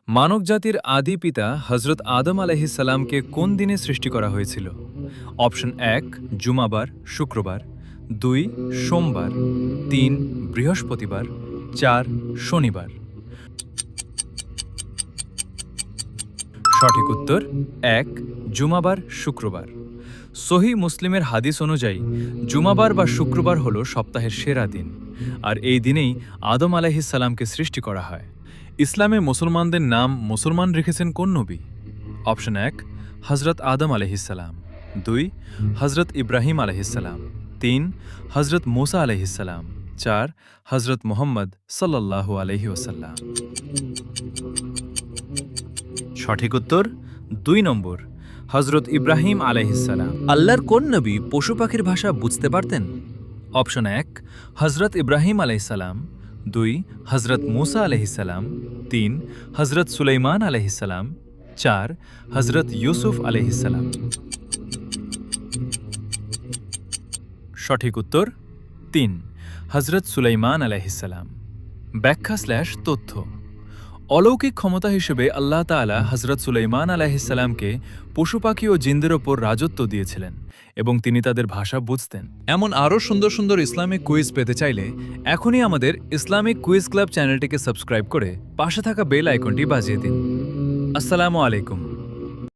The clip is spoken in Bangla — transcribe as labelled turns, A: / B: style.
A: মানবজাতির আদি পিতা হজরত আদম আলাইহিস সালামকে কোন দিনে সৃষ্টি করা হয়েছিল? অপশন ১ জুমাবার শুক্রবার, ২ সোমবার, ৩ বৃহস্পতিবার, ৪ শনিবার। সঠিক উত্তর ১ জুমাবার শুক্রবার। সহি মুসলিমের হাদিস অনুযায়ী জুমাবার বা শুক্রবার হল সপ্তাহের সেরা দিন, আর এই দিনেই আদম আলাইহিস সালামকে সৃষ্টি করা হয়। ইসলামে মুসলমানদের নাম মুসলমান রেখেছেন কোন নবী? অপশন ১ হজরত আদম আলাইহিসসালাম, ২ হজরত ইব্রাহিম আলাইহিসসালাম, ৩ হজরত মুসা আলাইহিসসালাম, ৪ হজরত মুহাম্মদ সাল্লাল্লাহু আলাইহি ওয়াসাল্লাম। সঠিক উত্তর ২ নম্বর হজরত ইব্রাহিম আলাইহিসসালাম।
B: আল্লাহর কোন নবী পশু পাখির ভাষা বুঝতে পারতেন?
A: অপশন ১ হজরত ইব্রাহিম আলাইহিসসালাম, ২ হজরত মুসা আলাইহিসসালাম, ৩ হজরত সুলাইমান আলাইহিসসালাম, ৪ হজরত ইউসুফ আলাইহিসসালাম। সঠিক উত্তর ৩ হজরত সুলাইমান আলাইহিসসালাম। ব্যাখ্যা/তথ্য। অলৌকিক ক্ষমতা হিসেবে আল্লাহ তাআলা হজরত সুলাইমান আলাইহিসসালামকে পশু পাখি ও জিনদের ওপর রাজত্ব দিয়েছিলেন এবং তিনি তাদের ভাষা বুঝতেন। এমন আরও সুন্দর সুন্দর ইসলামিক কুইজ পেতে চাইলে এখনই আমাদের ইসলামিক কুইজ ক্লাব চ্যানেলটিকে সাবস্ক্রাইব করে পাশে থাকা বেল আইকনটি বাজিয়ে দিন। আসসালামু আলাইকুম।